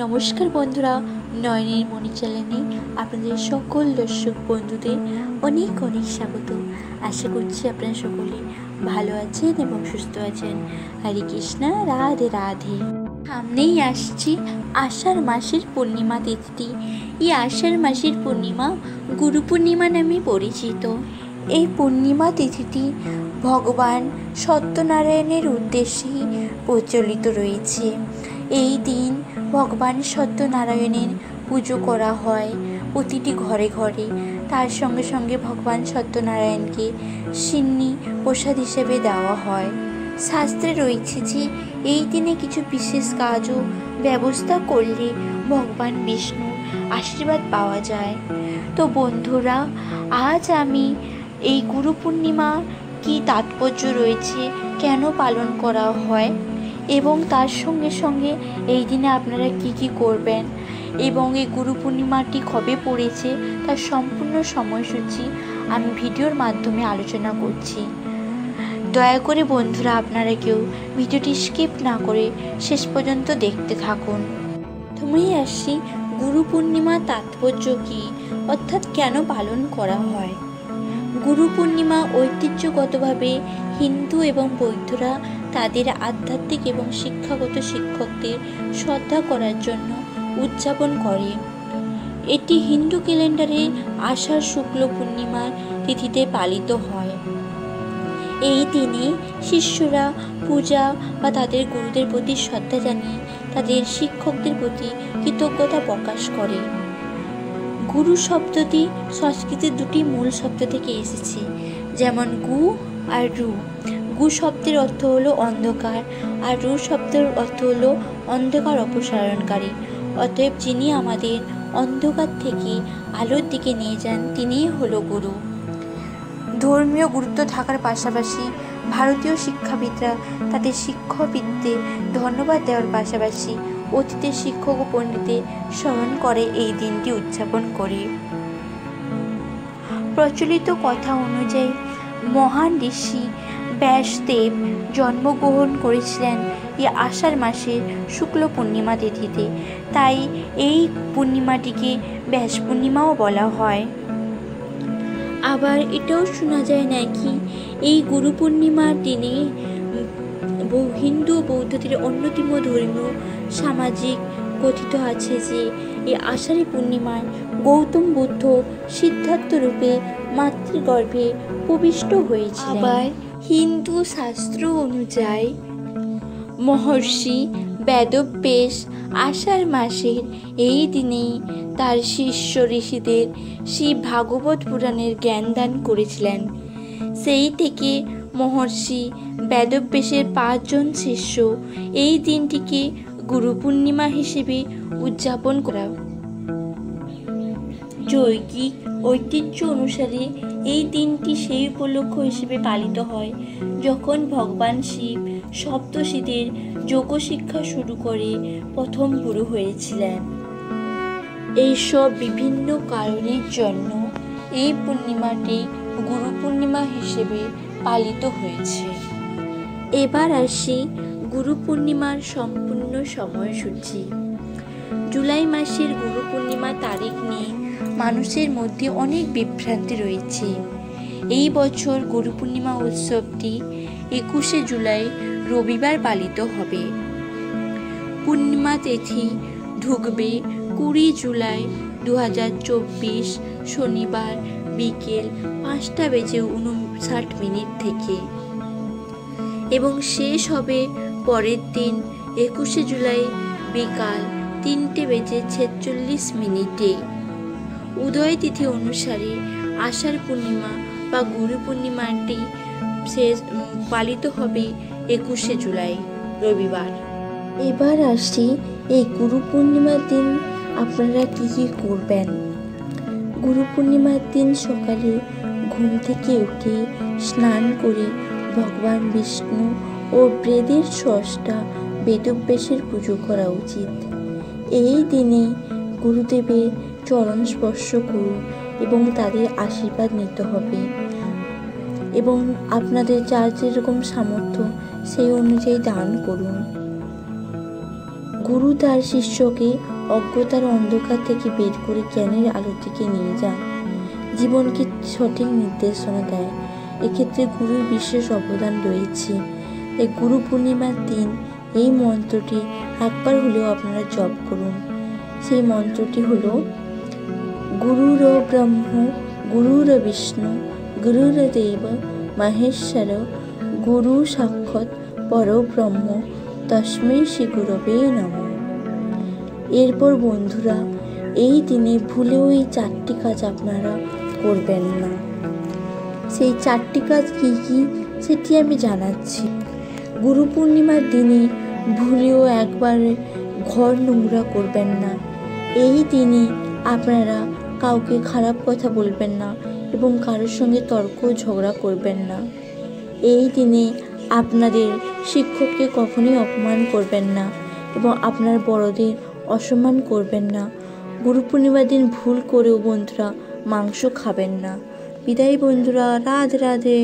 নমস্কার বন্ধুরা, নয়নের মণি চ্যানেলে আপনাদের সকল দর্শক বন্ধুদের অনেক অনেক স্বাগত। আশা করছি আপনারা সকলে ভালো আছেন এবং সুস্থ আছেন। হরে কৃষ্ণা, রাধে রাধে। সামনেই আসছি আষাঢ় মাসের পূর্ণিমা তিথি। এই আষাঢ় মাসের পূর্ণিমা গুরু পূর্ণিমা নামে পরিচিত। এই পূর্ণিমা তিথিটি ভগবান সত্যনারায়ণের উদ্দেশ্যেই প্রচলিত রয়েছে। এই দিন ভগবান সত্যনারায়ণের পুজো করা হয় প্রতিটি ঘরে ঘরে। তার সঙ্গে সঙ্গে ভগবান সত্যনারায়ণকে সিন্নি প্রসাদ হিসেবে দেওয়া হয়। শাস্ত্রে রয়েছে যে এই দিনে কিছু বিশেষ কাজ ও ব্যবস্থা করলে ভগবান বিষ্ণুর আশীর্বাদ পাওয়া যায়। তো বন্ধুরা, আজ আমি এই গুরু পূর্ণিমা কী তাৎপর্য রয়েছে, কেন পালন করা হয় এবং তার সঙ্গে সঙ্গে এই দিনে আপনারা কি কি করবেন এবং এই গুরু পূর্ণিমাটি কবে পড়েছে তার সম্পূর্ণ সময়সূচি আমি ভিডিওর মাধ্যমে আলোচনা করছি। দয়া করে বন্ধুরা আপনারা কেউ ভিডিওটি স্কিপ না করে শেষ পর্যন্ত দেখতে থাকুন। প্রথমেই আসি গুরু পূর্ণিমার তাৎপর্য কী, অর্থাৎ কেন পালন করা হয়। গুরু পূর্ণিমা ঐতিহ্যগতভাবে হিন্দু এবং বৌদ্ধরা তাদের আধ্যাত্মিক এবং শিক্ষাগত শিক্ষকদের শ্রদ্ধা করার জন্য উদযাপন করে। এটি হিন্দু ক্যালেন্ডারে আষাঢ় শুক্ল পূর্ণিমার তিথিতে পালিত হয়। এই দিনে শিষ্যরা পূজা বা তাদের গুরুদের প্রতি শ্রদ্ধা জানিয়ে তাদের শিক্ষকদের প্রতি কৃতজ্ঞতা প্রকাশ করে। গুরু শব্দটি সংস্কৃতের দুটি মূল শব্দ থেকে এসেছে, যেমন গু আর রু। গু শব্দের অর্থ হলো অন্ধকার আর রু শব্দের অর্থ হলো অন্ধকার অপসারণকারী। অতএব যিনি আমাদের অন্ধকার থেকে আলোর দিকে নিয়ে যান তিনিই হলো গুরু। ধর্মীয় গুরুত্ব থাকার পাশাপাশি ভারতীয় শিক্ষাবিদরা তাদের শিক্ষকবিদদের ধন্যবাদ দেওয়ার পাশাপাশি অতীতের শিক্ষক ও পণ্ডিতদের স্মরণ করে এই দিনটি উদযাপন করে। প্রচলিত কথা অনুযায়ী মহান ঋষি ব্যাসদেব জন্মগ্রহণ করেছিলেন এই আষাঢ় মাসের শুক্ল পূর্ণিমা তিথিতে, তাই এই পূর্ণিমাটিকে ব্যাস পূর্ণিমাও বলা হয়। আবার এটাও শোনা যায় নাকি এই গুরু পূর্ণিমার দিনে হিন্দু ও বৌদ্ধদের অন্যতম ধর্মীয় সামাজিক কথিত আছে যে এই আষাঢ়ী পূর্ণিমায় গৌতম বুদ্ধ সিদ্ধার্থ রূপে মাতৃগর্ভে প্রবিষ্ট হয়েছিলেন। আবার হিন্দু শাস্ত্র অনুযায়ী মহর্ষি বেদব্যাস আষাঢ় মাসের এই দিনেই তার শিষ্য ঋষিদের শ্রী ভাগবত পুরাণের জ্ঞান দান করেছিলেন। সেই থেকে মহর্ষি বেদব্যাসের 5 জন শিষ্য এই দিনটিকে গুরু পূর্ণিমা হিসেবে উদযাপন করা। যৌগিক ঐতিহ্য অনুসারে এই দিনটি সেই উপলক্ষ হিসেবে পালিত হয় যখন ভগবান শিব সপ্তর্ষিদের যোগ শিক্ষা শুরু করে প্রথম গুরু হয়েছিলেন। এইসব বিভিন্ন কারণের জন্য এই পূর্ণিমাটি গুরু পূর্ণিমা হিসেবে পালিত হয়েছে। এবার আসি গুরু পূর্ণিমার সম্পূর্ণ সময়সূচি। জুলাই মাসের গুরু পূর্ণিমা তারিখ নিয়ে মানুষের মধ্যে অনেক বিভ্রান্তি রয়েছে। এই বছর গুরু পূর্ণিমা উৎসবটি 21শে জুলাই রবিবার পালিত হবে। পূর্ণিমা তিথি ঢুকবে 20 জুলাই 2024 শনিবার বিকেল 5:59 থেকে এবং শেষ হবে পরের দিন 21শে জুলাই বিকাল 3:46 উদয় তিথি অনুসারে আষাঢ় পূর্ণিমা বা গুরু পূর্ণিমাটি শেষ পালিত হবে 21শে জুলাই রবিবার। এবার আসি এই গুরু পূর্ণিমার দিন আপনারা কী কী করবেন। গুরু পূর্ণিমার দিন সকালে ঘুম থেকে উঠে স্নান করে ভগবান বিষ্ণু ও বেদের স্রষ্টা বেদব্যাসের পুজো করা উচিত। এই দিনে গুরুদেবের চরণ স্পর্শ করুন এবং তাদের আশীর্বাদ নিতে হবে এবং আপনাদের যার যেরকম সামর্থ্য সেই অনুযায়ী দান করুন। গুরু তার শিষ্যকে অজ্ঞতার অন্ধকার থেকে বের করে জ্ঞানের আলোর দিকে নিয়ে যান, জীবনকে সঠিক নির্দেশনা দেয়। এক্ষেত্রে গুরুর বিশেষ অবদান রয়েছে। এই গুরু পূর্ণিমার দিন এই মন্ত্রটি একবার হলেও আপনারা জপ করুন। সেই মন্ত্রটি হলো গুরুর ব্রহ্ম গুরুর বিষ্ণু গুরুর দেব মহেশ্বর গুরু সাক্ষাৎ পরব্রহ্ম তস্মৈ শ্রী গুরবে নমঃ। এরপর বন্ধুরা, এই দিনে ভুলেও এই 4টি কাজ আপনারা করবেন না। সেই 4টি কাজ কী কী সেটি আমি জানাচ্ছি। গুরু পূর্ণিমার দিনে ভুলেও একবার ঘর নোংরা করবেন না। এই দিনে আপনারা কাউকে খারাপ কথা বলবেন না এবং কারোর সঙ্গে তর্ক ঝগড়া করবেন না। এই দিনে আপনাদের শিক্ষককে কখনোই অপমান করবেন না এবং আপনার বড়দের অসম্মান করবেন না। গুরু পূর্ণিমার দিন ভুল করেও বন্ধুরা মাংস খাবেন না। বিদায় বন্ধুরা, রাধে রাধে।